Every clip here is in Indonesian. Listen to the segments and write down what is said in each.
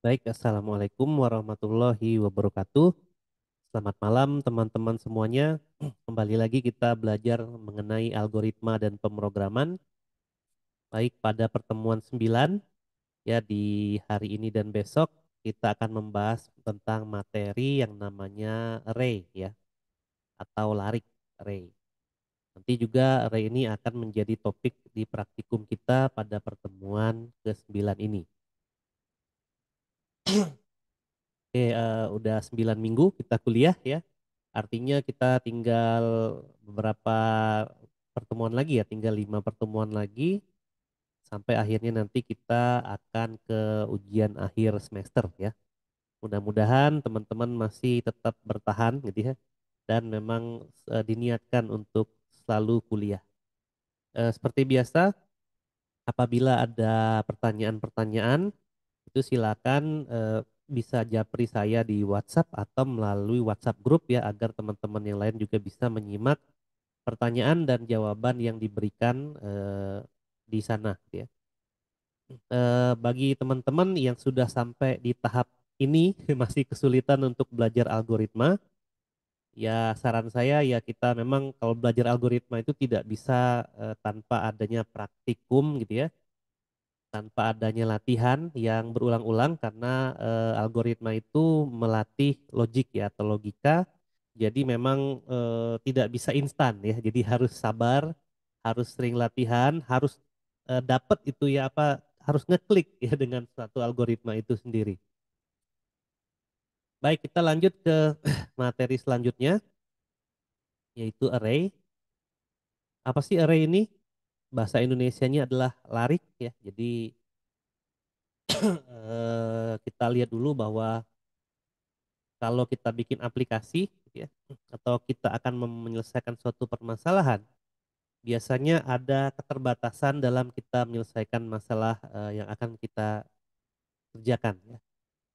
Baik, Assalamualaikum warahmatullahi wabarakatuh. Selamat malam teman-teman semuanya. Kembali lagi kita belajar mengenai algoritma dan pemrograman. Baik, pada pertemuan 9 ya di hari ini dan besok kita akan membahas tentang materi yang namanya array ya atau larik array. Nanti juga array ini akan menjadi topik di praktikum kita pada pertemuan ke-9 ini. Oke, udah 9 minggu kita kuliah ya. Artinya kita tinggal beberapa pertemuan lagi ya, tinggal 5 pertemuan lagi sampai akhirnya nanti kita akan ke ujian akhir semester ya. Mudah-mudahan teman-teman masih tetap bertahan gitu ya dan memang diniatkan untuk selalu kuliah. Seperti biasa, apabila ada pertanyaan-pertanyaan itu silakan bisa japri saya di WhatsApp atau melalui WhatsApp grup ya agar teman-teman yang lain juga bisa menyimak pertanyaan dan jawaban yang diberikan di sana gitu ya. Bagi teman-teman yang sudah sampai di tahap ini masih kesulitan untuk belajar algoritma, ya saran saya ya kita memang kalau belajar algoritma itu tidak bisa tanpa adanya praktikum gitu ya, tanpa adanya latihan yang berulang-ulang karena algoritma itu melatih logik ya atau logika. Jadi memang tidak bisa instan ya. Jadi harus sabar, harus sering latihan, harus dapat itu ya apa harus ngeklik ya dengan suatu algoritma itu sendiri. Baik, kita lanjut ke materi selanjutnya yaitu array. Apa sih array ini? Bahasa Indonesianya adalah larik ya. Jadi kita lihat dulu bahwa kalau kita bikin aplikasi gitu ya, atau kita akan menyelesaikan suatu permasalahan, biasanya ada keterbatasan dalam kita menyelesaikan masalah yang akan kita kerjakan ya.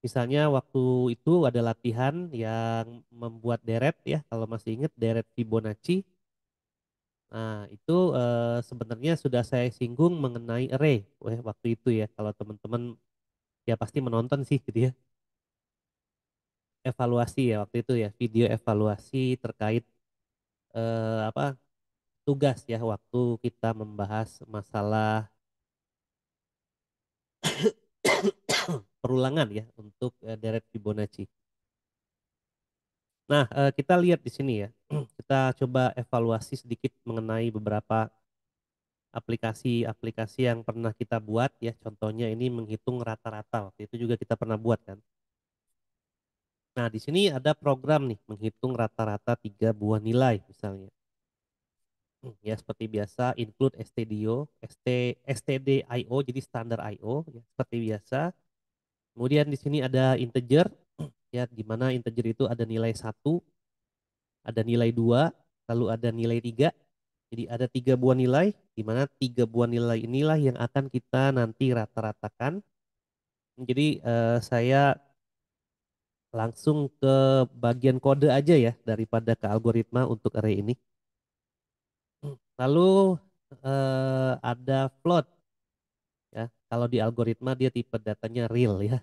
Misalnya waktu itu ada latihan yang membuat deret ya, kalau masih ingat deret Fibonacci. Nah, itu sebenarnya sudah saya singgung mengenai array waktu itu ya. Kalau teman-teman ya pasti menonton sih gitu ya. Evaluasi ya waktu itu ya, video evaluasi terkait apa tugas ya waktu kita membahas masalah perulangan ya untuk deret Fibonacci. Nah, kita lihat di sini ya. Kita coba evaluasi sedikit mengenai beberapa aplikasi-aplikasi yang pernah kita buat ya. Contohnya ini menghitung rata-rata. Waktu itu juga kita pernah buat kan. Nah, di sini ada program nih menghitung rata-rata 3 buah nilai misalnya. Ya seperti biasa include stdio, stdio jadi standar IO ya, seperti biasa. Kemudian di sini ada integer ya di mana integer itu ada nilai 1, ada nilai 2, lalu ada nilai 3. Jadi ada 3 buah nilai di mana 3 buah nilai inilah yang akan kita nanti rata-ratakan. Jadi saya langsung ke bagian kode aja ya daripada ke algoritma untuk array ini. Lalu ada float ya. Kalau di algoritma dia tipe datanya real ya.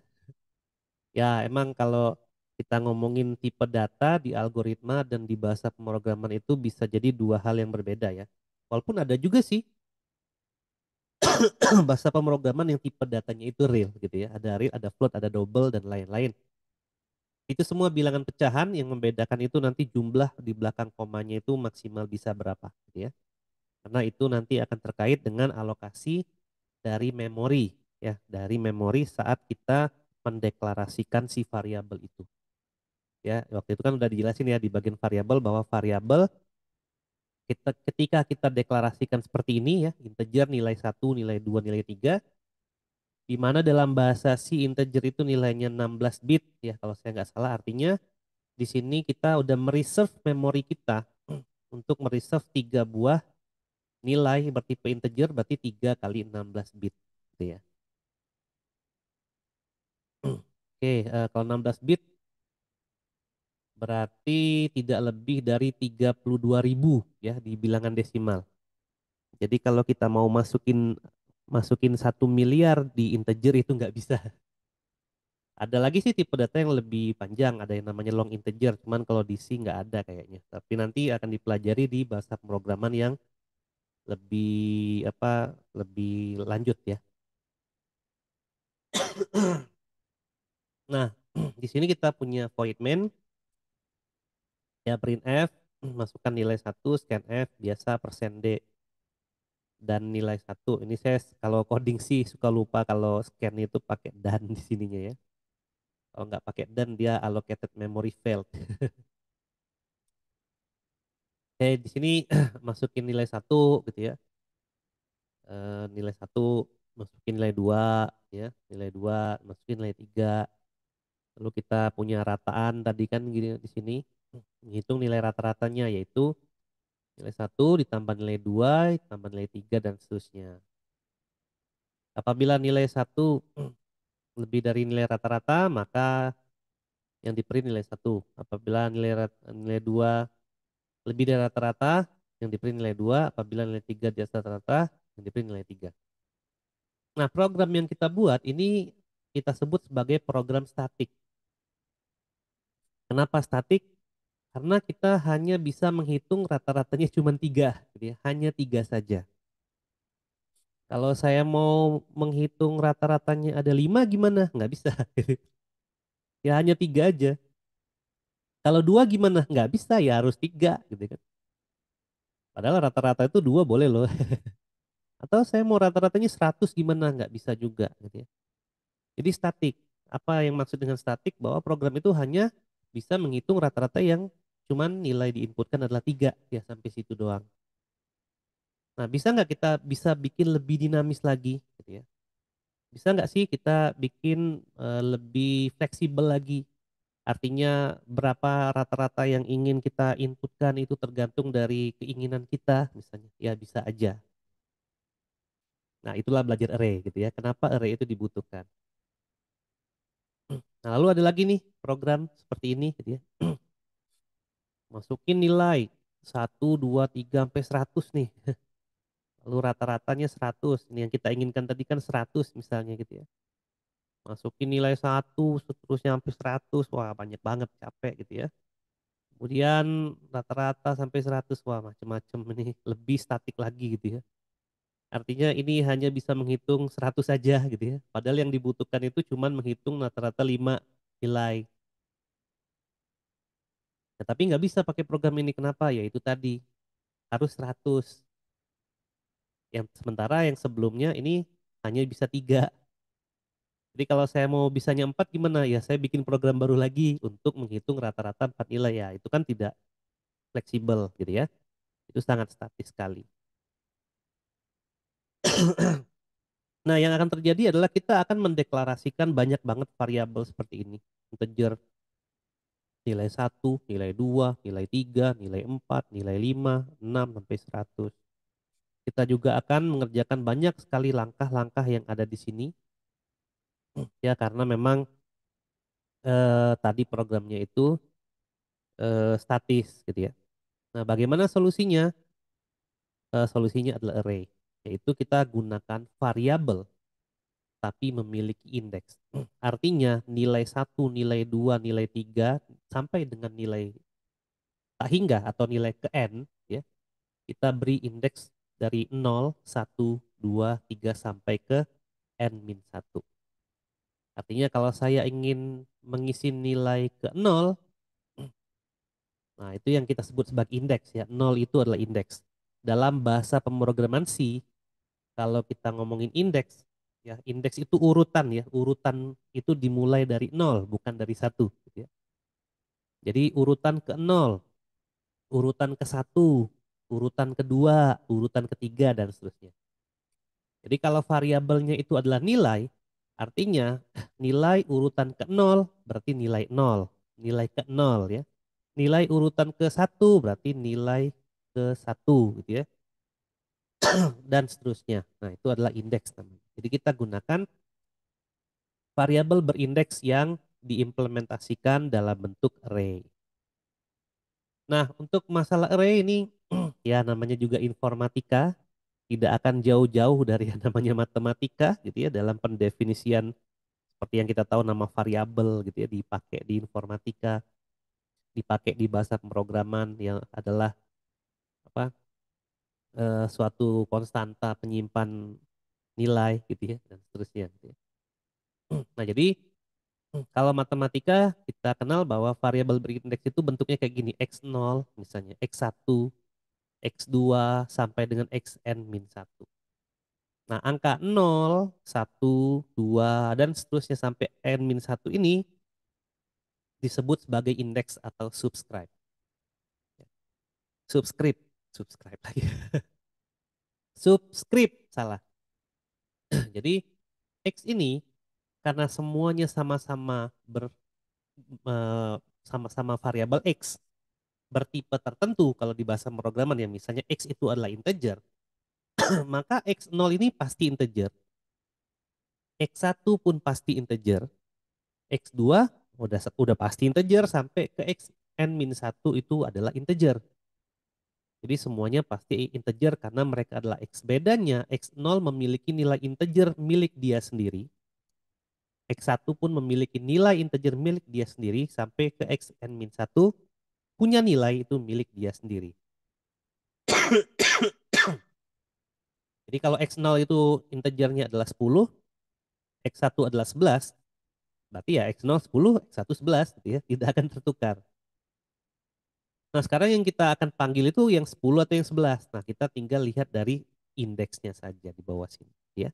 Ya, emang kalau kita ngomongin tipe data di algoritma dan di bahasa pemrograman itu bisa jadi dua hal yang berbeda ya. Walaupun ada juga sih bahasa pemrograman yang tipe datanya itu real gitu ya. Ada real, ada float, ada double dan lain-lain. Itu semua bilangan pecahan yang membedakan itu nanti jumlah di belakang komanya itu maksimal bisa berapa gitu ya. Karena itu nanti akan terkait dengan alokasi dari memori ya, dari memori saat kita mendeklarasikan si variabel itu. Ya, waktu itu kan udah dijelasin ya di bagian variabel bahwa variabel ketika kita deklarasikan seperti ini ya, integer nilai 1, nilai 2, nilai 3, di mana dalam bahasa si integer itu nilainya 16 bit ya kalau saya nggak salah, artinya di sini kita udah mereserve memori kita untuk mereserve 3 buah nilai bertipe integer berarti 3 kali 16 bit gitu ya. Oke, kalau 16 bit berarti tidak lebih dari 32.000 ya di bilangan desimal. Jadi kalau kita mau masukin masukin 1 miliar di integer itu nggak bisa. Ada lagi sih tipe data yang lebih panjang, ada yang namanya long integer, cuman kalau di C nggak ada kayaknya. Tapi nanti akan dipelajari di bahasa pemrograman yang lebih lebih lanjut ya. Nah, di sini kita punya void main, ya printf, masukkan nilai satu, scanf, biasa persen %d, dan nilai satu. Ini saya kalau coding sih suka lupa kalau scan itu pakai dan di sininya ya. Kalau nggak pakai dan dia allocated memory failed. Oke, di sini masukin nilai satu gitu ya. Nilai satu, masukin nilai dua ya, nilai dua, masukin nilai tiga. Lalu kita punya rataan tadi kan gini di sini. Menghitung nilai rata-ratanya yaitu nilai satu ditambah nilai 2 ditambah nilai 3 dan seterusnya. Apabila nilai satu lebih dari nilai rata-rata, maka yang di-print nilai satu. Apabila nilai 2 lebih dari rata-rata, yang di-print nilai 2. Apabila nilai 3 di atas rata-rata, yang di-print nilai 3. Nah, program yang kita buat ini kita sebut sebagai program statik. Kenapa statik? Karena kita hanya bisa menghitung rata-ratanya cuma 3, gitu ya. Hanya 3 saja. Kalau saya mau menghitung rata-ratanya ada 5 gimana? Nggak bisa. Ya hanya 3 aja. Kalau 2 gimana? Nggak bisa, ya harus 3 gitu kan. Padahal rata-rata itu 2 boleh loh. Atau saya mau rata-ratanya 100 gimana? Nggak bisa juga gitu ya. Jadi statik. Apa yang maksud dengan statik? Bahwa program itu hanya bisa menghitung rata-rata yang cuman nilai diinputkan adalah 3 ya, sampai situ doang. Nah, bisa nggak kita bisa bikin lebih dinamis lagi gitu ya? Bisa nggak sih kita bikin lebih fleksibel lagi? Artinya berapa rata-rata yang ingin kita inputkan itu tergantung dari keinginan kita misalnya. Ya bisa aja. Nah, itulah belajar array gitu ya. Kenapa array itu dibutuhkan? Nah, lalu ada lagi nih program seperti ini gitu ya. Masukin nilai 1, 2, 3 sampai 100 nih. Lalu rata-ratanya 100. Ini yang kita inginkan tadi kan 100 misalnya gitu ya. Masukin nilai 1 seterusnya sampai 100. Wah, banyak banget, capek gitu ya. Kemudian rata-rata sampai 100, wah macam-macam ini, lebih statik lagi gitu ya. Artinya ini hanya bisa menghitung 100 saja gitu ya. Padahal yang dibutuhkan itu cuma menghitung rata-rata 5 nilai. Nah, tapi nggak bisa pakai program ini, kenapa? Ya itu tadi, harus 100. Yang sementara yang sebelumnya ini hanya bisa 3. Jadi kalau saya mau bisanya 4 gimana? Ya saya bikin program baru lagi untuk menghitung rata-rata 4 nilai ya. Itu kan tidak fleksibel gitu ya. Itu sangat statis sekali. Nah, yang akan terjadi adalah kita akan mendeklarasikan banyak banget variabel seperti ini. Integer, nilai satu, nilai 2, nilai 3, nilai 4, nilai 5, 6, sampai 100. Kita juga akan mengerjakan banyak sekali langkah-langkah yang ada di sini. Ya, karena memang tadi programnya itu statis gitu ya. Nah, bagaimana solusinya? Solusinya adalah array. Yaitu kita gunakan variabel tapi memiliki indeks. Artinya nilai satu, nilai 2, nilai 3 sampai dengan nilai tak hingga atau nilai ke n ya, kita beri indeks dari 0, 1, 2, 3 sampai ke n min 1. Artinya kalau saya ingin mengisi nilai ke 0, nah itu yang kita sebut sebagai indeks ya. 0 itu adalah indeks. Dalam bahasa pemrograman C, kalau kita ngomongin indeks, ya indeks itu urutan ya, urutan itu dimulai dari 0 bukan dari 1 gitu ya. Jadi urutan ke 0, urutan ke 1, urutan kedua, urutan ketiga dan seterusnya. Jadi kalau variabelnya itu adalah nilai, artinya nilai urutan ke 0 berarti nilai 0, nilai ke 0 ya. Nilai urutan ke 1 berarti nilai ke 1 gitu ya, dan seterusnya. Nah, itu adalah indeks namanya. Jadi kita gunakan variabel berindeks yang diimplementasikan dalam bentuk array. Nah, untuk masalah array ini ya namanya juga informatika, tidak akan jauh-jauh dari yang namanya matematika gitu ya dalam pendefinisian seperti yang kita tahu nama variabel gitu ya, dipakai di informatika, dipakai di bahasa pemrograman yang adalah apa, suatu konstanta penyimpan nilai gitu ya, dan seterusnya gitu ya. Nah, jadi kalau matematika kita kenal bahwa variabel berindeks itu bentuknya kayak gini, x0 misalnya, x1, x2 sampai dengan xn min 1. Nah, angka 0, 1, 2, dan seterusnya sampai n-1 ini disebut sebagai indeks atau subscribe. Subscript, subscribe lagi. Subscript, salah. Jadi, X ini karena semuanya sama-sama sama-sama variabel X bertipe tertentu kalau di bahasa pemrograman ya, misalnya X itu adalah integer, maka X0 ini pasti integer, X1 pun pasti integer, X2 udah pasti integer sampai ke Xn-1 itu adalah integer. Jadi semuanya pasti integer karena mereka adalah X. Bedanya X0 memiliki nilai integer milik dia sendiri. X1 pun memiliki nilai integer milik dia sendiri sampai ke Xn-1 punya nilai itu milik dia sendiri. Jadi kalau X0 itu integernya adalah 10, X1 adalah 11, berarti ya X0 10, X1 11 gitu ya, tidak akan tertukar. Nah, sekarang yang kita akan panggil itu yang 10 atau yang 11. Nah, kita tinggal lihat dari indeksnya saja di bawah sini, ya.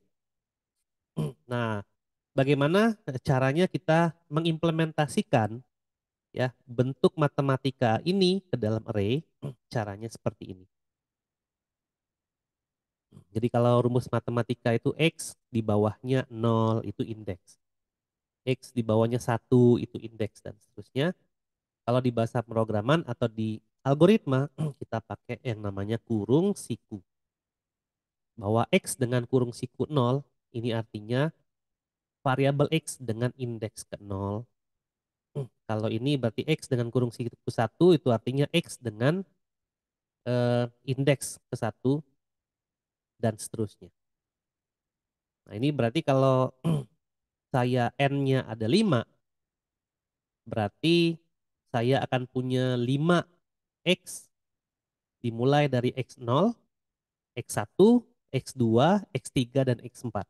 Nah, bagaimana caranya kita mengimplementasikan ya bentuk matematika ini ke dalam array? Caranya seperti ini. Jadi kalau rumus matematika itu X di bawahnya 0 itu indeks. X di bawahnya 1 itu indeks dan seterusnya. Kalau di bahasa pemrograman atau di algoritma kita pakai yang namanya kurung siku. Bahwa X dengan kurung siku 0 ini artinya variabel X dengan indeks ke 0. Kalau ini berarti X dengan kurung siku 1 itu artinya X dengan indeks ke 1 dan seterusnya. Nah, ini berarti kalau saya N-nya ada 5, berarti saya akan punya 5 X dimulai dari X0, X1, X2, X3, dan X4.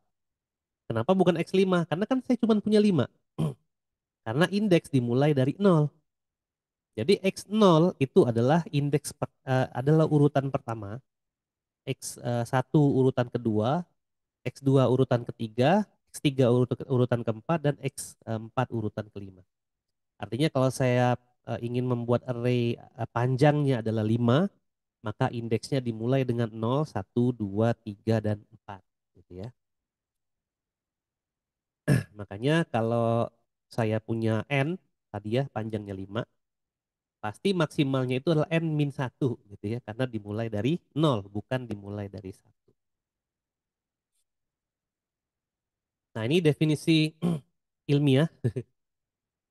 Kenapa bukan X5? Karena kan saya cuma punya 5. Karena indeks dimulai dari 0. Jadi X0 itu adalah adalah urutan pertama, X1 urutan kedua, X2 urutan ketiga, X3 urutan keempat, dan X4 urutan kelima. Artinya kalau saya ingin membuat array panjangnya adalah 5, maka indeksnya dimulai dengan 0, 1, 2, 3, dan 4. Gitu ya. Makanya kalau saya punya N, tadi ya panjangnya 5, pasti maksimalnya itu adalah N-1 gitu ya. Karena dimulai dari 0, bukan dimulai dari 1. Nah, ini definisi ilmiah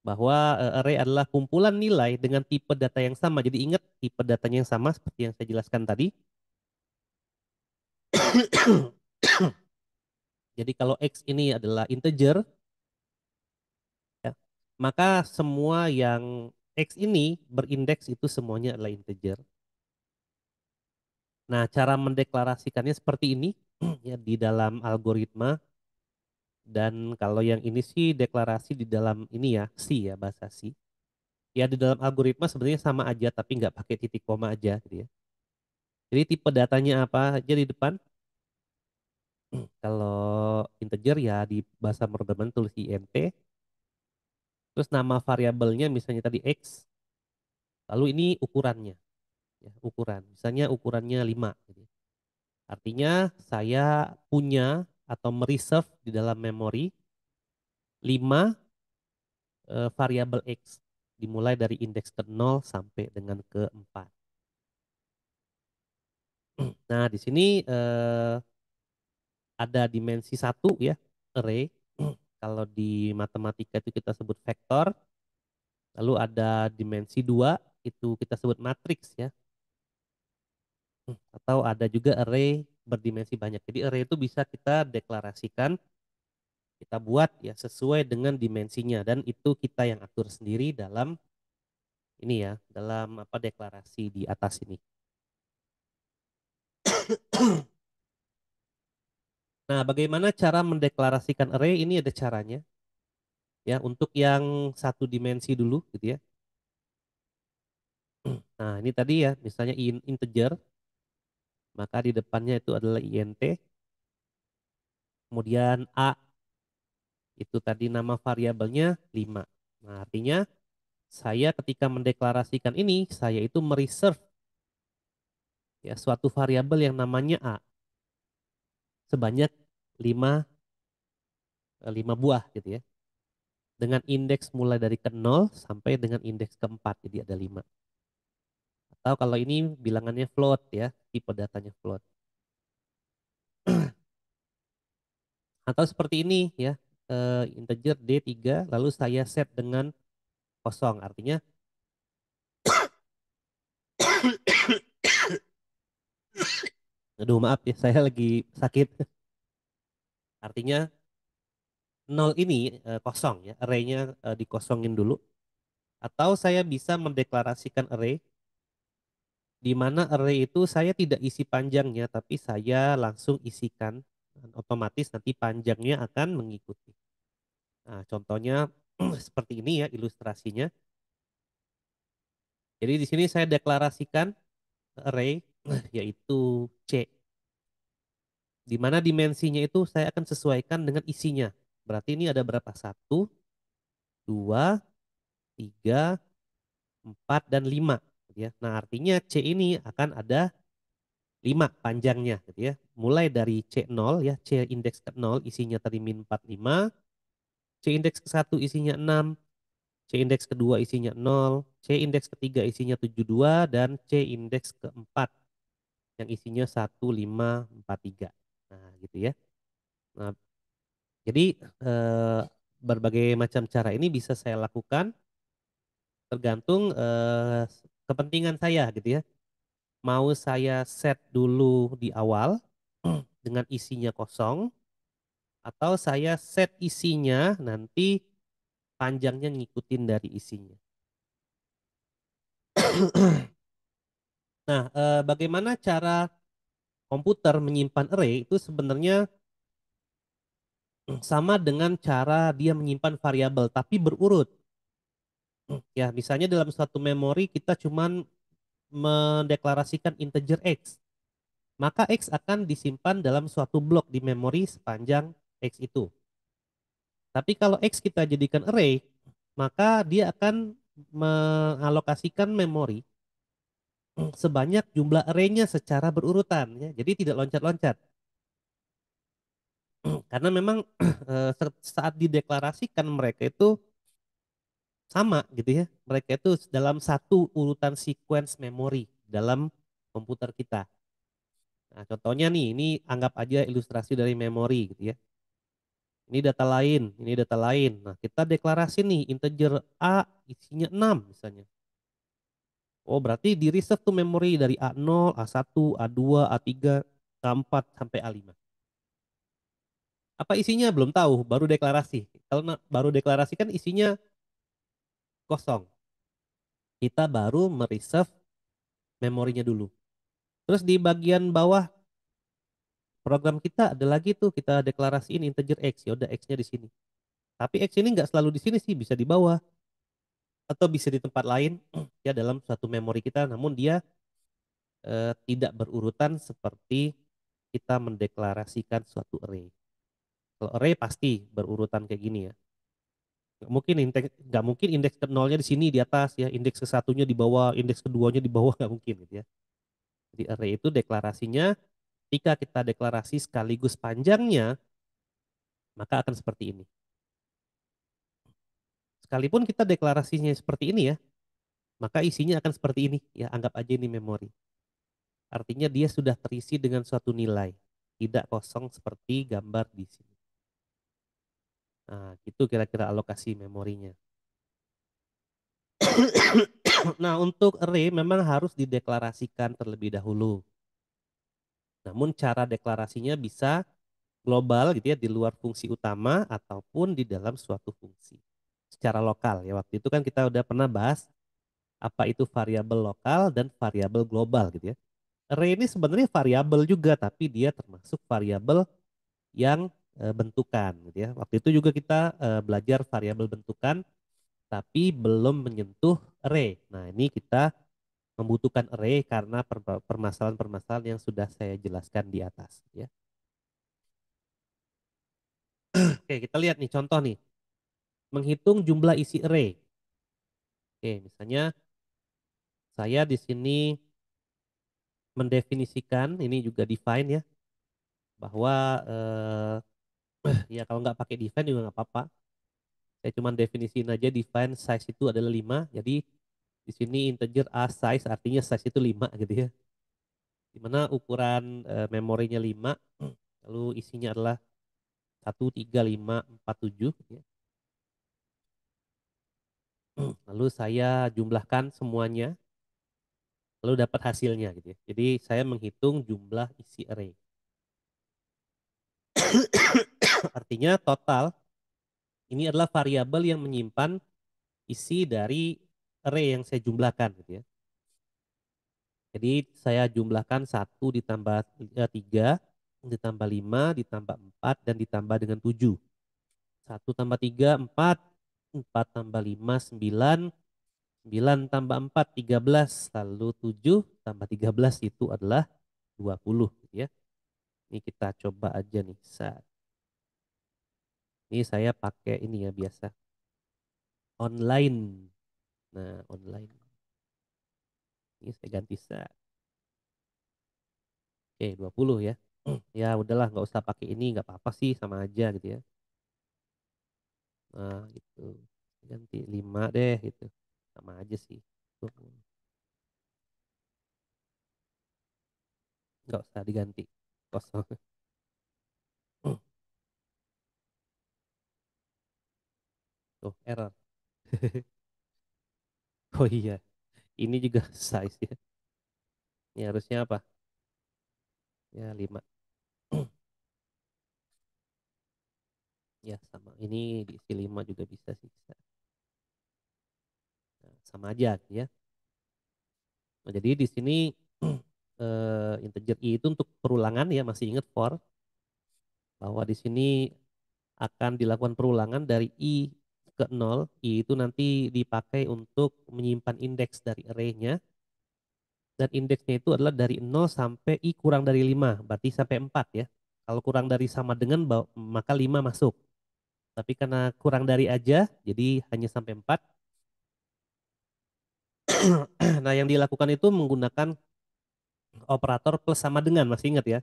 bahwa array adalah kumpulan nilai dengan tipe data yang sama. Jadi ingat tipe datanya yang sama seperti yang saya jelaskan tadi. Jadi kalau X ini adalah integer, ya, maka semua yang X ini berindeks itu semuanya adalah integer. Nah, cara mendeklarasikannya seperti ini ya di dalam algoritma, dan kalau yang ini sih deklarasi di dalam ini ya, C ya, bahasa C. Ya di dalam algoritma sebenarnya sama aja tapi nggak pakai titik koma aja gitu ya. Jadi tipe datanya apa aja di depan? Kalau integer ya di bahasa pemrograman tulis int, terus nama variabelnya misalnya tadi X, lalu ini ukurannya, ya, ukuran. Misalnya ukurannya 5. Gitu. Artinya saya punya atau mereserve di dalam memori 5 variabel X dimulai dari indeks ke 0 sampai dengan ke 4. Nah, di sini ada dimensi 1 ya, array. Kalau di matematika itu kita sebut vektor. Lalu ada dimensi 2 itu kita sebut matriks ya. Atau ada juga array berdimensi banyak. Jadi array itu bisa kita deklarasikan Kita buat ya sesuai dengan dimensinya dan itu kita yang atur sendiri dalam ini ya, dalam apa deklarasi di atas ini. Nah, bagaimana cara mendeklarasikan array? Ini ada caranya ya untuk yang satu dimensi dulu gitu ya. Nah, ini tadi ya, misalnya integer, maka di depannya itu adalah int, kemudian a itu tadi nama variabelnya 5. Nah, artinya saya ketika mendeklarasikan ini, saya itu mereserve ya suatu variabel yang namanya a sebanyak 5 5 buah gitu ya. Dengan indeks mulai dari ke 0 sampai dengan indeks keempat, jadi ada 5. Atau kalau ini bilangannya float ya, tipe datanya float. Atau seperti ini ya, integer D3 lalu saya set dengan kosong. Artinya aduh maaf ya, saya lagi sakit. Artinya 0 ini kosong ya, arraynya dikosongin dulu. Atau saya bisa mendeklarasikan array di mana array itu saya tidak isi panjangnya, tapi saya langsung isikan dan otomatis nanti panjangnya akan mengikuti. Nah, contohnya seperti ini ya ilustrasinya. Jadi di sini saya deklarasikan array yaitu C, di mana dimensinya itu saya akan sesuaikan dengan isinya. Berarti ini ada berapa? 1, 2, 3, 4, dan 5. Ya. Nah, artinya C ini akan ada 5 panjangnya gitu ya. Mulai dari C0 ya, C indeks ke 0 isinya tadi min 45, C indeks ke 1 isinya 6, C indeks kedua isinya 0, C indeks ketiga isinya 72, dan C indeks keempat yang isinya 1543. Nah, gitu ya. Nah, jadi berbagai macam cara ini bisa saya lakukan tergantung kepentingan saya gitu ya. Mau saya set dulu di awal dengan isinya kosong, atau saya set isinya nanti panjangnya ngikutin dari isinya. Nah, bagaimana cara komputer menyimpan array itu sebenarnya sama dengan cara dia menyimpan variabel, tapi berurut. Ya, misalnya dalam suatu memori kita cuman mendeklarasikan integer X, maka X akan disimpan dalam suatu blok di memori sepanjang X itu. Tapi kalau X kita jadikan array, maka dia akan mengalokasikan memori sebanyak jumlah array-nya secara berurutan ya. Jadi tidak loncat-loncat. Karena memang saat dideklarasikan mereka itu sama gitu ya. Mereka itu dalam satu urutan sequence memori dalam komputer kita. Nah, contohnya nih, ini anggap aja ilustrasi dari memori gitu ya. Ini data lain, ini data lain. Nah, kita deklarasi nih integer A isinya 6 misalnya. Oh, berarti di reserve tuh memori dari A0, A1, A2, A3, A4 sampai A5. Apa isinya belum tahu, baru deklarasi. Kalau baru deklarasi kan isinya kosong. Kita baru mereserve memorinya dulu. Terus di bagian bawah program kita ada lagi tuh kita deklarasiin integer X. Ya udah X-nya di sini. Tapi X ini nggak selalu di sini sih, bisa di bawah atau bisa di tempat lain ya dalam suatu memori kita, namun dia tidak berurutan seperti kita mendeklarasikan suatu array. Kalau array pasti berurutan kayak gini ya. Nggak mungkin indeks ke nolnya di sini di atas ya, indeks ke satunya di bawah, indeks keduanya di bawah, nggak mungkin gitu ya. Jadi array itu deklarasinya ketika kita deklarasi sekaligus panjangnya, maka akan seperti ini. Sekalipun kita deklarasinya seperti ini ya, maka isinya akan seperti ini ya, anggap aja ini memori. Artinya dia sudah terisi dengan suatu nilai, tidak kosong seperti gambar di sini. Nah, itu kira-kira alokasi memorinya. Nah, untuk array memang harus dideklarasikan terlebih dahulu. Namun cara deklarasinya bisa global gitu ya di luar fungsi utama ataupun di dalam suatu fungsi secara lokal ya. Waktu itu kan kita udah pernah bahas apa itu variabel lokal dan variabel global gitu ya. Array ini sebenarnya variabel juga tapi dia termasuk variabel yang bentukan gitu ya. Waktu itu juga kita belajar variabel bentukan tapi belum menyentuh array. Nah, ini kita membutuhkan array karena permasalahan-permasalahan yang sudah saya jelaskan di atas ya. Oke, kita lihat nih contoh nih. Menghitung jumlah isi array. Oke, misalnya saya di sini mendefinisikan ini juga define ya bahwa ya kalau nggak pakai define juga nggak apa-apa. Saya cuma definisiin aja define size itu adalah 5. Jadi di sini integer a size artinya size itu 5 gitu ya. Dimana ukuran memorinya 5 lalu isinya adalah 1, 3, 5, 4, 7 gitu ya. Lalu saya jumlahkan semuanya lalu dapat hasilnya gitu ya. Jadi saya menghitung jumlah isi array. Artinya total ini adalah variabel yang menyimpan isi dari array yang saya jumlahkan gitu ya. Jadi saya jumlahkan 1 ditambah 3 ditambah 5 ditambah 4 dan ditambah dengan 7. 1 tambah 3 4, 4 tambah 5 9, 9 tambah 4 13, lalu 7 tambah 13 itu adalah 20 gitu ya. Ini kita coba aja nih. Ini saya pakai ini ya biasa. Online. Nah, online. Ini saya ganti set. Oke, 20 ya. Ya udahlah nggak usah pakai ini, nggak apa-apa sih sama aja gitu ya. Nah, gitu. Ganti 5 deh gitu. Sama aja sih. 20. Nggak usah diganti. Kosong. Tuh, error. Oh iya, ini juga size ya. Ini harusnya apa? Ya 5. Ya sama. Ini diisi 5 juga bisa sih. Bisa. Nah, sama aja ya. Nah, jadi di sini integer i itu untuk perulangan ya, masih ingat for bahwa di sini akan dilakukan perulangan dari i ke 0. I itu nanti dipakai untuk menyimpan indeks dari array-nya dan indeksnya itu adalah dari 0 sampai i kurang dari 5, berarti sampai 4 ya. Kalau kurang dari sama dengan maka 5 masuk. Tapi karena kurang dari aja, jadi hanya sampai 4. Nah, yang dilakukan itu menggunakan operator plus sama dengan, masih ingat ya,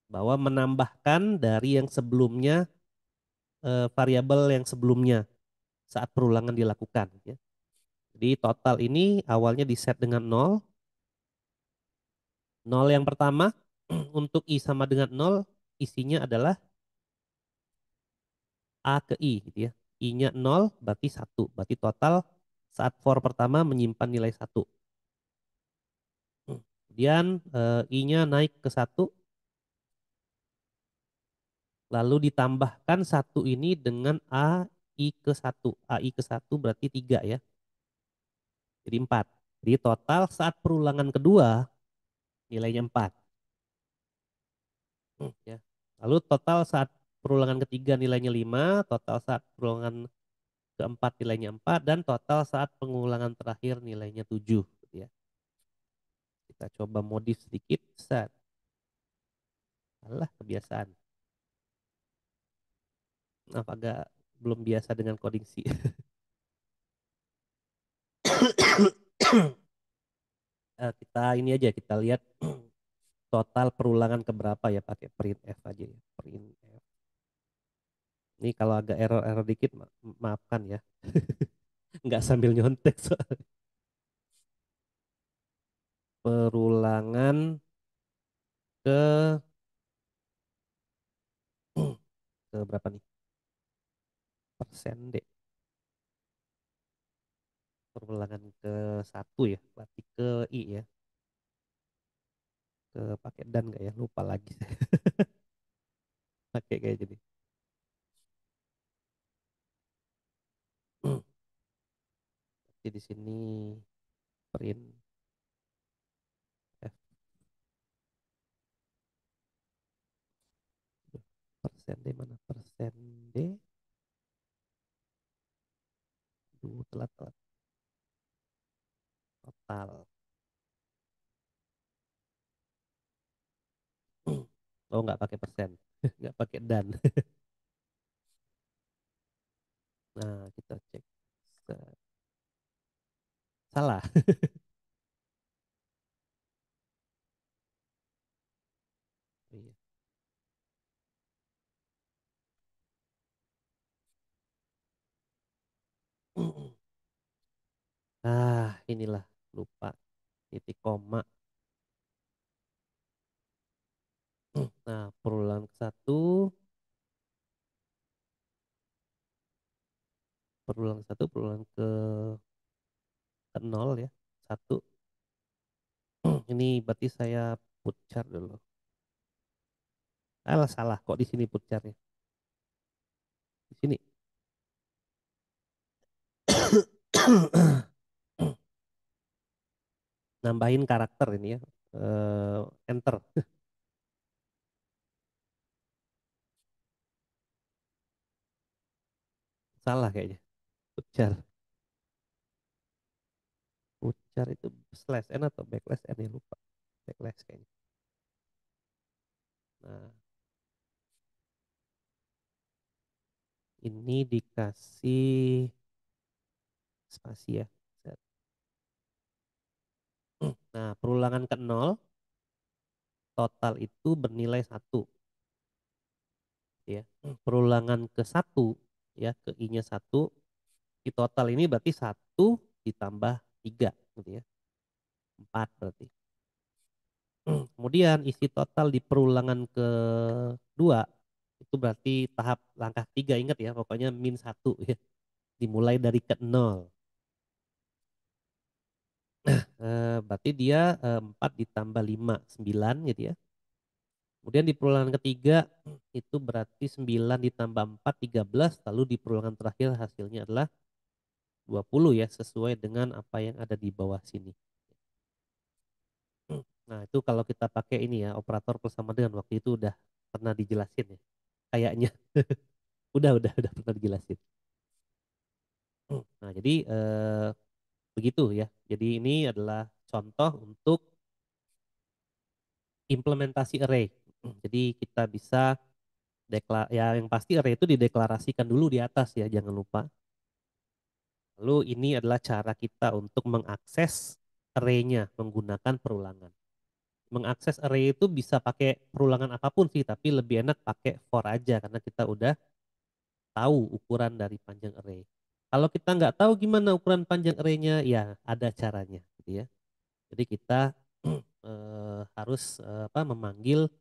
bahwa menambahkan dari yang sebelumnya variabel yang sebelumnya saat perulangan dilakukan ya. Jadi total ini awalnya di set dengan 0. 0 yang pertama untuk i sama dengan 0 isinya adalah a ke i gitu ya. I-nya 0 berarti 1. Berarti total saat for pertama menyimpan nilai 1. Kemudian i-nya naik ke 1 lalu ditambahkan 1 ini dengan a i ke 1. A i ke 1 berarti 3 ya. Jadi 4. Jadi total saat perulangan kedua nilainya 4. Ya. Lalu total saat perulangan ketiga nilainya 5, total saat perulangan keempat nilainya 4, dan total saat pengulangan terakhir nilainya 7. Gitu ya. Kita coba modif sedikit. Set. Alah, kebiasaan. Apa agak belum biasa dengan coding sih. Kita ini aja, kita lihat total perulangan keberapa ya pakai printf aja ya. Printf. Ini kalau agak error-error dikit maafkan ya. Nggak sambil nyontek soalnya. Perulangan ke ke berapa nih? Persen deh. Perulangan ke 1 ya. Berarti ke i ya. Ke pakai dan nggak ya? Lupa lagi. pakai kayak jadi. Jadi di sini print F persen D mana persen D telat telat total. Oh nggak pakai persen, nggak pakai dan. Nah kita cek. Salah. Iya. Ah inilah lupa titik koma. Nah perulangan ke satu, perulangan ke nol ya satu. Ini berarti saya put chart dulu. Alah salah kok di sini put chartnya. Di sini. Nambahin karakter ini ya. Enter. Salah kayaknya. Put chart. Put chart itu slash n atau backslash n ya lupa. Backslash kayaknya. Nah ini dikasih spasi ya. Nah perulangan ke nol total itu bernilai satu ya. Perulangan ke satu ya ke i-nya satu di total ini berarti satu ditambah tiga gitu ya. Empat berarti. Kemudian isi total di perulangan kedua itu berarti tahap langkah tiga ingat ya pokoknya min satu ya. Dimulai dari ke nol. Berarti dia 4 ditambah 5 9 gitu ya. Kemudian di perulangan ketiga itu berarti 9 ditambah 4 13 lalu di perulangan terakhir hasilnya adalah 20 ya sesuai dengan apa yang ada di bawah sini. Nah, itu kalau kita pakai ini ya operator plus sama dengan waktu itu udah pernah dijelasin ya. Kayaknya udah pernah dijelasin. Nah, jadi begitu ya. Jadi ini adalah contoh untuk implementasi array. Jadi kita bisa ya yang pasti array itu dideklarasikan dulu di atas ya, jangan lupa. Lalu ini adalah cara kita untuk mengakses array-nya menggunakan perulangan. Mengakses array itu bisa pakai perulangan apapun sih, tapi lebih enak pakai for aja karena kita udah tahu ukuran dari panjang array. Kalau kita nggak tahu gimana ukuran panjang array-nya, ya ada caranya, gitu ya. Jadi kita harus memanggil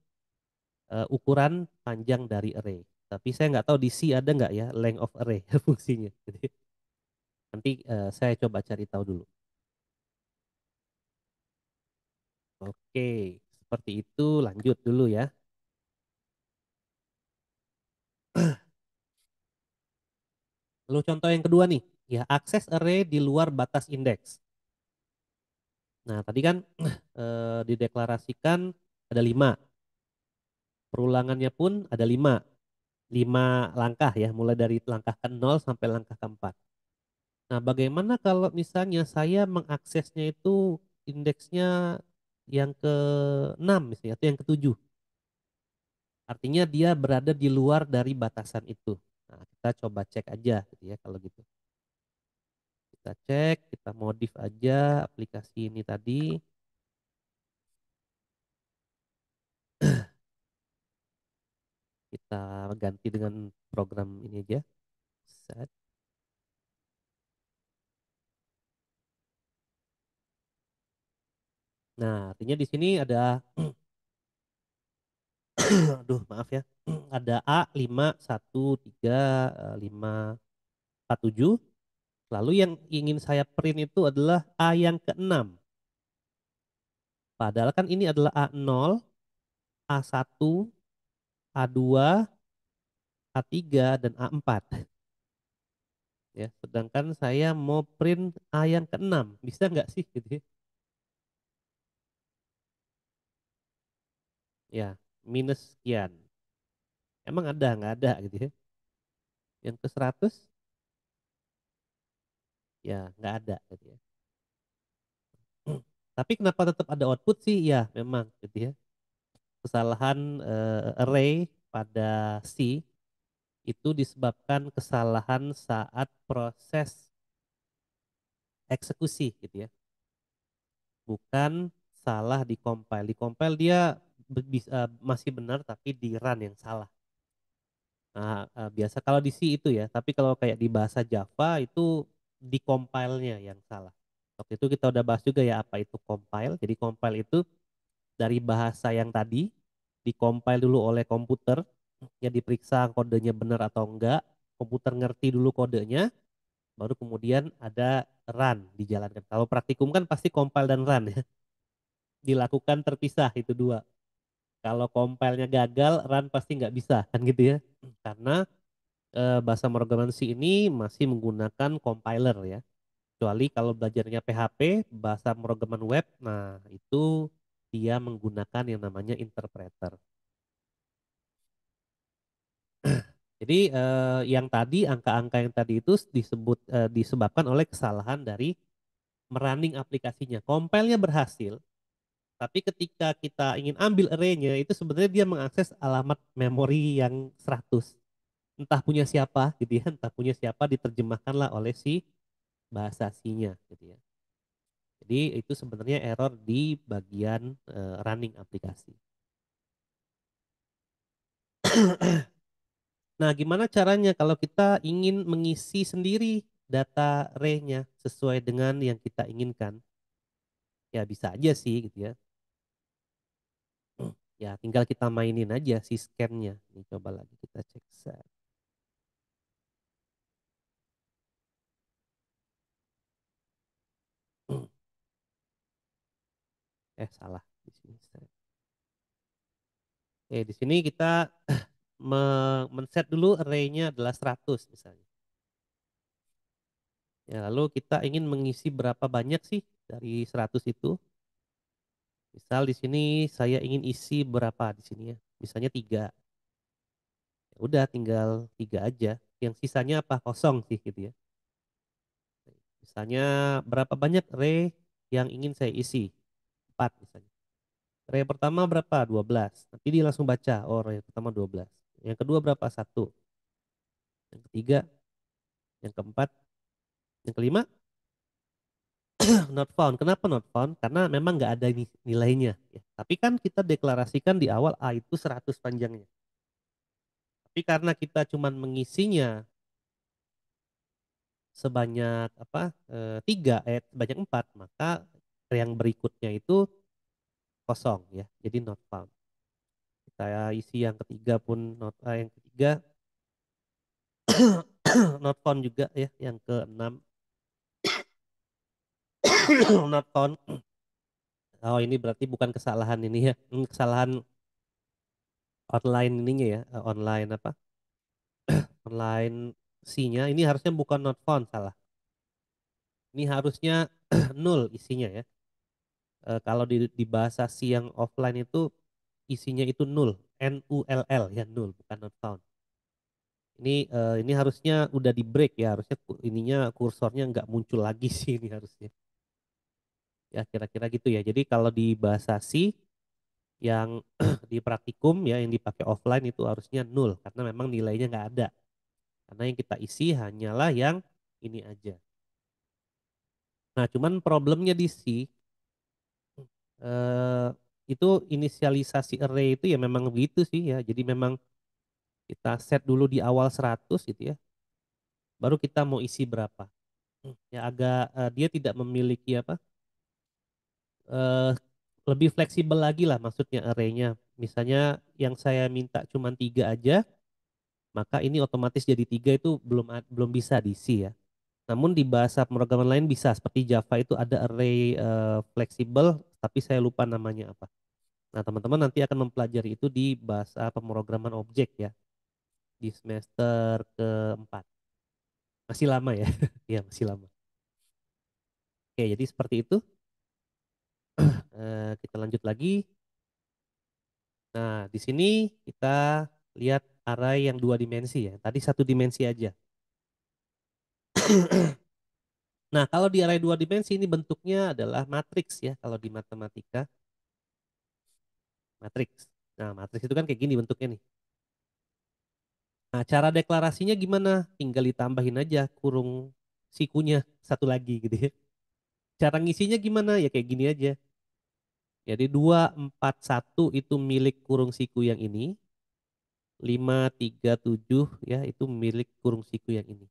ukuran panjang dari array. Tapi saya nggak tahu di C ada nggak ya length of array fungsinya. Jadi nanti saya coba cari tahu dulu. Oke, seperti itu lanjut dulu ya. Lalu contoh yang kedua nih, ya akses array di luar batas indeks. Nah tadi kan dideklarasikan ada 5, perulangannya pun ada 5, 5 langkah ya, mulai dari langkah ke 0 sampai langkah keempat. Nah bagaimana kalau misalnya saya mengaksesnya itu indeksnya yang ke-6 misalnya, atau yang ke-7. Artinya dia berada di luar dari batasan itu. Nah kita coba cek aja gitu ya kalau gitu. Kita cek, kita modif aja aplikasi ini tadi. Kita ganti dengan program ini aja. Set. Nah, artinya di sini ada aduh maaf ya. Ada A 5 1 3 5 4 7. Lalu yang ingin saya print itu adalah A yang ke-6. Padahal kan ini adalah A0, A1, A2, A3 dan A4 ya. Sedangkan saya mau print A yang ke-6, bisa nggak sih gitu ya? Ya, minus sekian. Emang ada nggak ada gitu ya? Yang ke 100 ya nggak ada gitu ya. Tapi kenapa tetap ada output sih? Ya memang gitu ya. Kesalahan array pada C itu disebabkan kesalahan saat proses eksekusi gitu ya. Bukan salah di compile. Di compile dia masih benar tapi di run yang salah. Nah, biasa kalau di C itu ya, tapi kalau kayak di bahasa Java itu di compile-nya yang salah. Waktu itu kita udah bahas juga ya apa itu compile. Jadi compile itu dari bahasa yang tadi di compile dulu oleh komputer, ya diperiksa kodenya benar atau enggak, komputer ngerti dulu kodenya, baru kemudian ada run dijalankan. Kalau praktikum kan pasti compile dan run ya, dilakukan terpisah itu dua. Kalau compile-nya gagal, run pasti nggak bisa kan gitu ya. Karena bahasa pemrograman C ini masih menggunakan compiler ya. Kecuali kalau belajarnya PHP, bahasa pemrograman web, nah itu dia menggunakan yang namanya interpreter. Jadi yang tadi angka-angka yang tadi itu disebabkan oleh kesalahan dari merunning aplikasinya. Compile-nya berhasil, tapi ketika kita ingin ambil array-nya itu sebenarnya dia mengakses alamat memori yang 100. Entah punya siapa gitu ya, entah punya siapa diterjemahkanlah oleh si bahasa C-nya gitu ya. Jadi itu sebenarnya error di bagian running aplikasi. Nah, gimana caranya kalau kita ingin mengisi sendiri data array-nya sesuai dengan yang kita inginkan? Ya bisa aja sih gitu ya. Ya tinggal kita mainin aja si scan-nya. Ini coba lagi kita cek set. Salah di sini. Oke, di sini kita men-set dulu array-nya adalah 100 misalnya. Ya, lalu kita ingin mengisi berapa banyak sih dari 100 itu? Misal di sini saya ingin isi berapa di sini ya? Misalnya 3. Ya udah tinggal 3 aja. Yang sisanya apa? Kosong sih gitu ya. Misalnya berapa banyak array yang ingin saya isi? 4 misalnya. Array pertama berapa? 12. Nanti dia langsung baca, oh array pertama 12. Yang kedua berapa? 1. Yang ketiga, yang keempat, yang kelima not found. Kenapa not found? Karena memang nggak ada nilainya. Ya. Tapi kan kita deklarasikan di awal A itu 100 panjangnya. Tapi karena kita cuman mengisinya sebanyak apa 3, sebanyak 4, maka yang berikutnya itu kosong ya. Jadi not found. Kita isi yang ketiga pun yang ketiga not found juga ya. Yang keenam not found. Oh ini berarti bukan kesalahan ini ya. Kesalahan online ininya ya. Online apa? Online C-nya ini harusnya bukan not found, salah. Ini harusnya nul isinya ya. Kalau di bahasa C yang offline itu isinya itu nul, N-U-L-L ya, nul bukan not found. Ini harusnya udah di break ya, harusnya ininya kursornya nggak muncul lagi sih ini harusnya. Ya kira-kira gitu ya. Jadi kalau di bahasa C yang di praktikum ya yang dipakai offline itu harusnya nul karena memang nilainya nggak ada. Karena yang kita isi hanyalah yang ini aja. Nah, cuman problemnya di C eh, itu inisialisasi array itu ya memang begitu sih ya. Jadi memang kita set dulu di awal 100 gitu ya. Baru kita mau isi berapa. Ya agak dia tidak memiliki apa? eh, Lebih fleksibel lagi lah maksudnya arraynya. Misalnya yang saya minta cuma 3 aja, maka ini otomatis jadi 3 itu belum bisa diisi ya. Namun di bahasa pemrograman lain bisa seperti Java itu ada array fleksibel tapi saya lupa namanya apa. Nah, teman-teman nanti akan mempelajari itu di bahasa pemrograman objek ya. di semester keempat. Masih lama ya? Iya, masih lama. Oke, jadi seperti itu. Kita lanjut lagi. Nah, di sini kita lihat array yang dua dimensi ya. Tadi satu dimensi aja. Nah, kalau di array dua dimensi ini bentuknya adalah matriks ya. Kalau di matematika, matriks. Nah, matriks itu kan kayak gini bentuknya nih. Nah, cara deklarasinya gimana? Tinggal ditambahin aja kurung sikunya satu lagi gitu ya. Cara ngisinya gimana? Ya kayak gini aja. Jadi 241 itu milik kurung siku yang ini. 537 ya itu milik kurung siku yang ini.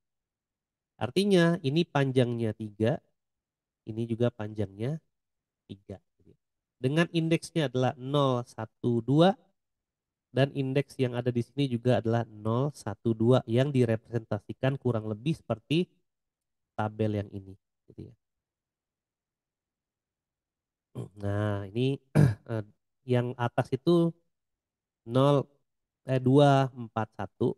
Artinya ini panjangnya 3, ini juga panjangnya 3. Dengan indeksnya adalah 012 dan indeks yang ada di sini juga adalah 012 yang direpresentasikan kurang lebih seperti tabel yang ini gitu ya. Nah, ini eh, yang atas itu 241,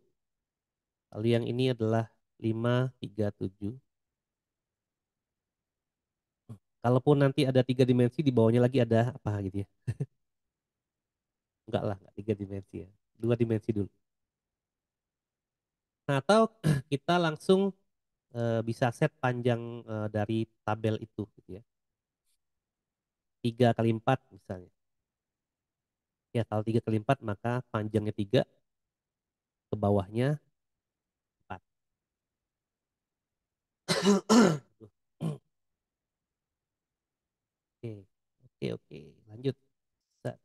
lalu yang ini adalah 537. Kalaupun nanti ada tiga dimensi di bawahnya lagi ada apa gitu ya. Enggak lah, enggak tiga dimensi ya. Dua dimensi dulu. Nah, atau kita langsung bisa set panjang dari tabel itu gitu ya. 3 kali 4 misalnya. Ya, kalau 3 kali 4 maka panjangnya 3, ke bawahnya 4. Oke, oke, oke. Lanjut. Set.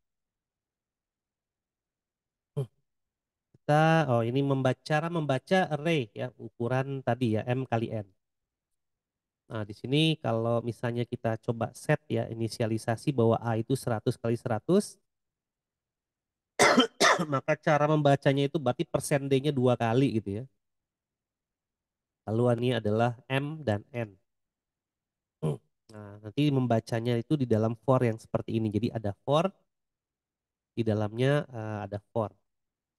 Kita, oh ini cara membaca array ya, ukuran tadi ya, M kali N. Nah, di sini kalau misalnya kita coba set ya, inisialisasi bahwa A itu 100 kali 100, maka cara membacanya itu berarti persen D-nya 2 kali gitu ya. Lalu ini adalah M dan N. Nah, nanti membacanya itu di dalam for yang seperti ini. Jadi ada for, di dalamnya ada for.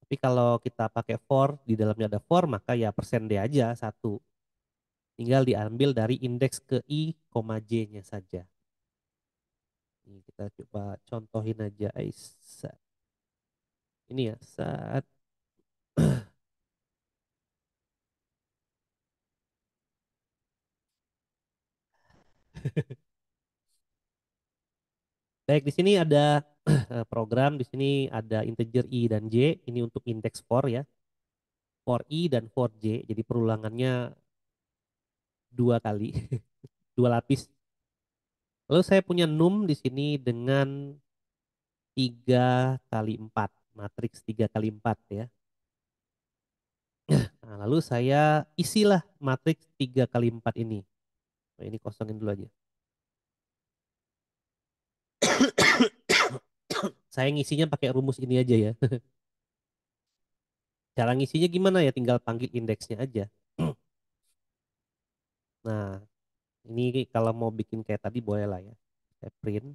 Tapi kalau kita pakai for, di dalamnya ada for, maka ya persen D aja 1. Tinggal diambil dari indeks ke I, J-nya saja. Ini kita coba contohin aja. Ini ya, saat baik di sini ada program, di sini ada integer I dan J, ini untuk indeks for ya. For I dan for J, jadi perulangannya 2 kali, 2 lapis. Lalu saya punya num di sini dengan 3 kali 4, matriks 3 kali 4 ya. Nah, lalu saya isilah matriks 3 kali 4 ini. Nah, ini kosongin dulu aja. Saya ngisinya pakai rumus ini aja ya. Cara ngisinya gimana ya? Tinggal panggil indeksnya aja. Nah, ini kalau mau bikin kayak tadi boleh lah ya. Saya print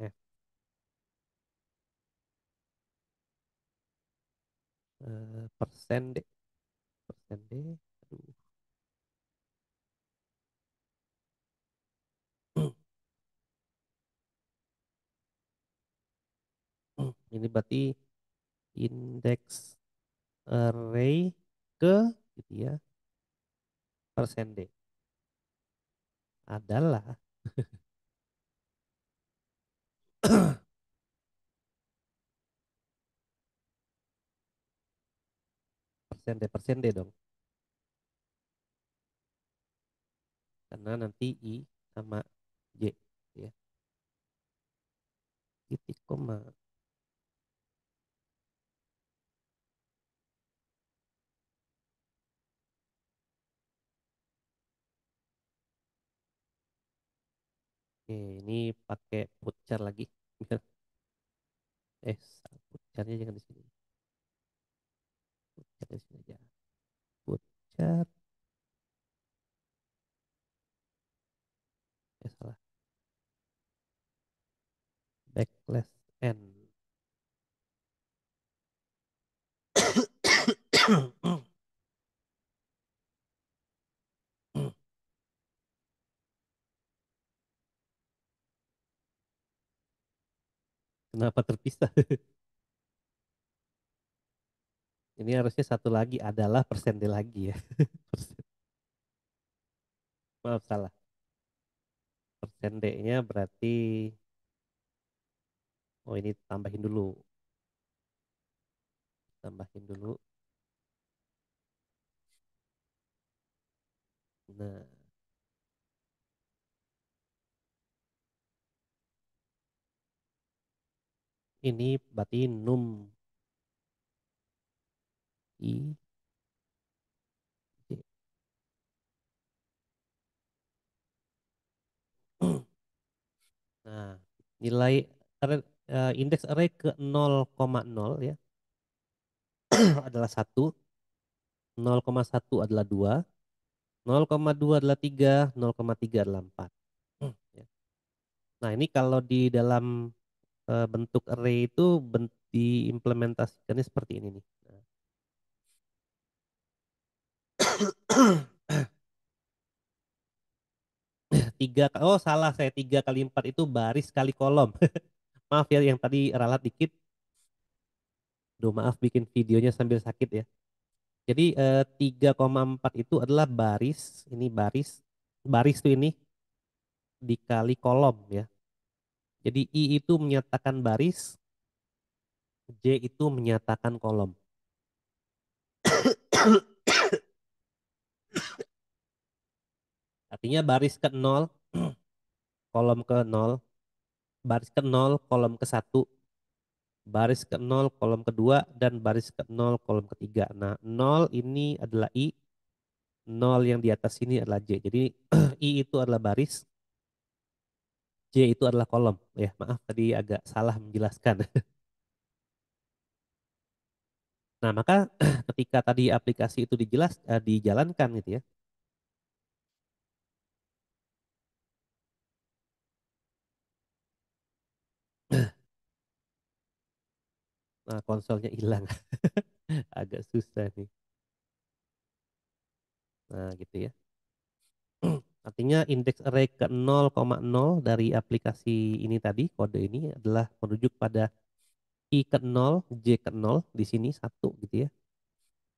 F persen D, persen D. Aduh. Ini berarti indeks array ke gitu ya, persen D adalah persen D dong. Karena nanti I sama J ya. Titik koma. Oke, ini pakai putcar lagi. Putcarnya jangan di sini. Putcar di sini aja. Putcar, salah. Backslash N. Kenapa terpisah? Ini harusnya satu lagi adalah persende lagi ya. Persen- Maaf salah. Persendenya berarti, oh ini tambahin dulu. Tambahin dulu. Nah, ini berarti num i J. Nah, nilai indeks array ke 0,0 ya adalah 1, 0,1 adalah 2, 0,2 adalah 3, 0,3 adalah 4. Ya. Nah, ini kalau di dalam bentuk array itu diimplementasikannya seperti ini nih. Oh salah saya, 3 kali 4 itu baris kali kolom. Maaf ya yang tadi ralat dikit. Duh maaf bikin videonya sambil sakit ya. Jadi 3,4 itu adalah baris, ini baris, baris tuh ini dikali kolom ya. Jadi I itu menyatakan baris, J itu menyatakan kolom. Artinya baris ke 0, kolom ke 0, baris ke 0, kolom ke 1, baris ke 0, kolom kedua, dan baris ke 0, kolom ketiga. Nah, 0 ini adalah I, 0 yang di atas ini adalah J. Jadi I itu adalah baris, J itu adalah kolom. Ya, maaf tadi agak salah menjelaskan. Nah, maka ketika tadi aplikasi itu dijalankan gitu ya. Nah, konsolnya hilang. Agak susah nih. Nah, gitu ya. Artinya indeks array ke 0,0 dari aplikasi ini tadi, kode ini adalah merujuk pada I ke 0, J ke 0, di sini satu gitu ya.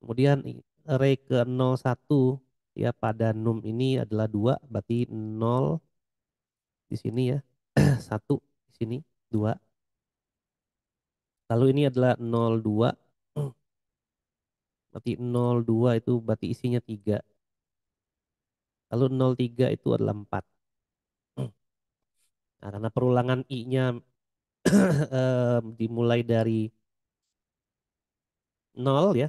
Kemudian array ke 01 ya pada num ini adalah 2, berarti 0 di sini ya. Satu di sini, 2. Lalu ini adalah 02, berarti 02 itu berarti isinya 3. Lalu 03 itu adalah 4. Nah, karena perulangan I-nya dimulai dari 0 ya,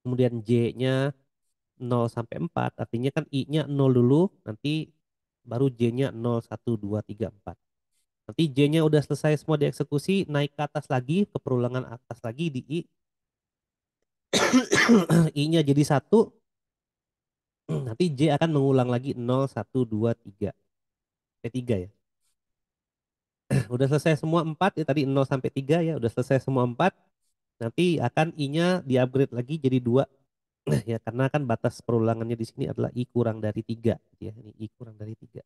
kemudian J-nya 0 sampai 4, artinya kan I-nya 0 dulu, nanti baru J-nya 0, 1, 2, 3, 4. Nanti J-nya udah selesai semua dieksekusi, naik ke atas lagi, ke perulangan atas lagi di I. I-nya jadi 1, nanti J akan mengulang lagi 0, 1, 2, 3. Tiga ya. Udah selesai semua 4 ya tadi 0 sampai 3 ya, udah selesai semua 4. Nanti akan I-nya di-upgrade lagi jadi 2. Ya karena kan batas perulangannya di sini adalah I kurang dari 3 gitu ya. Ini I kurang dari 3.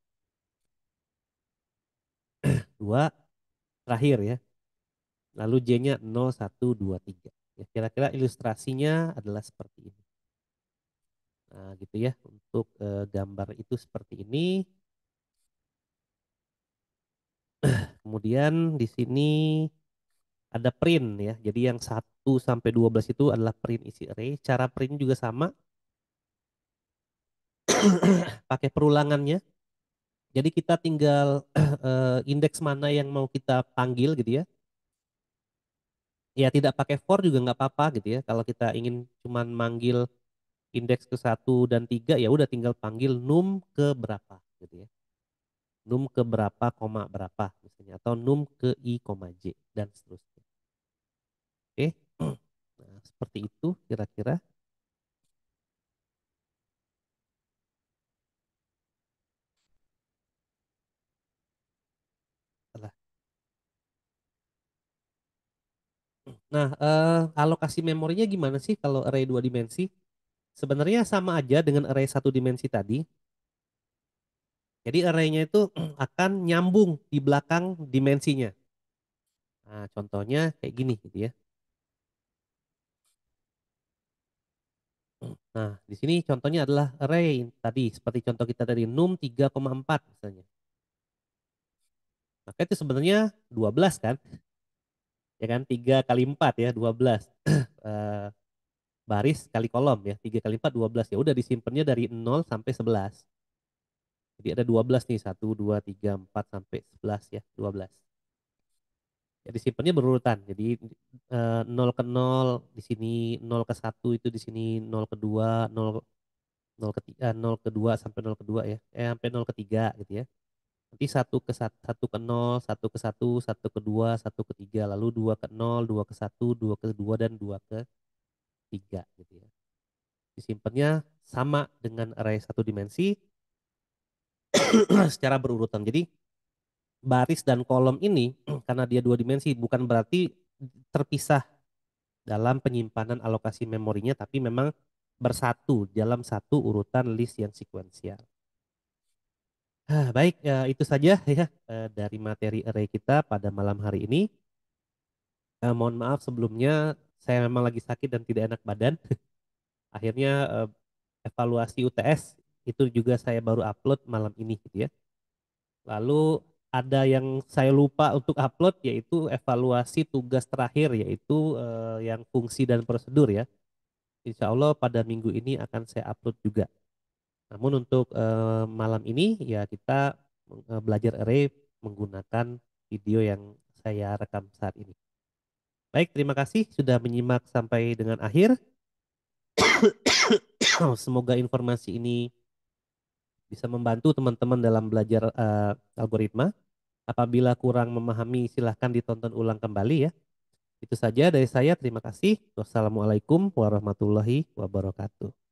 2 terakhir ya. Lalu J-nya 0, 1, 2, 3. Ya, kira-kira ilustrasinya adalah seperti ini. Nah, gitu ya. Untuk gambar itu seperti ini. Kemudian di sini ada print ya. Jadi yang 1 sampai 12 itu adalah print isi array. Cara print juga sama, pakai perulangannya. Jadi kita tinggal indeks mana yang mau kita panggil gitu ya. Ya tidak pakai for juga nggak apa-apa gitu ya. Kalau kita ingin cuman manggil indeks ke 1 dan 3 ya udah tinggal panggil num ke berapa gitu ya. Num ke berapa, koma berapa misalnya. Atau num ke I, koma J dan seterusnya. Oke. Nah, seperti itu kira-kira. Nah, alokasi memorinya gimana sih kalau array 2 dimensi? Sebenarnya sama aja dengan array 1 dimensi tadi. Jadi arraynya itu akan nyambung di belakang dimensinya. Nah, contohnya kayak gini gitu ya. Nah, di sini contohnya adalah array tadi seperti contoh kita tadi num 3,4 misalnya. Maka itu sebenarnya 12 kan? Ya kan 3 kali 4 ya 12. Eh, baris kali kolom ya 3 kali 4 12 ya udah disimpannya dari 0 sampai 11. Jadi ada 12 nih 1 2 3 4 sampai 11 ya 12. Jadi simpannya berurutan. Jadi 0 ke 0 di sini 0 ke 1 itu di sini 0 ke 2 0 ke 3, 0 ke 2 sampai 0 ke 2 ya. Sampai 0 ke 3 gitu ya. Nanti 1 ke 1 1 ke 0 1 ke 1 1 ke 2 1 ke 3 lalu 2 ke 0 2 ke 1 2 ke 2 dan 2 ke 3 gitu ya. Disimpannya sama dengan array satu dimensi secara berurutan. Jadi baris dan kolom ini karena dia dua dimensi bukan berarti terpisah dalam penyimpanan alokasi memorinya tapi memang bersatu dalam satu urutan list yang sekuensial. Baik, itu saja ya dari materi array kita pada malam hari ini. Mohon maaf sebelumnya saya memang lagi sakit dan tidak enak badan. Akhirnya evaluasi UTS itu juga saya baru upload malam ini gitu ya. Lalu ada yang saya lupa untuk upload yaitu evaluasi tugas terakhir yaitu yang fungsi dan prosedur ya. Insya Allah pada minggu ini akan saya upload juga. Namun untuk malam ini ya kita belajar array menggunakan video yang saya rekam saat ini. Baik, terima kasih sudah menyimak sampai dengan akhir. Semoga informasi ini bisa membantu teman-teman dalam belajar algoritma. Apabila kurang memahami silahkan ditonton ulang kembali ya. Itu saja dari saya. Terima kasih. Wassalamualaikum warahmatullahi wabarakatuh.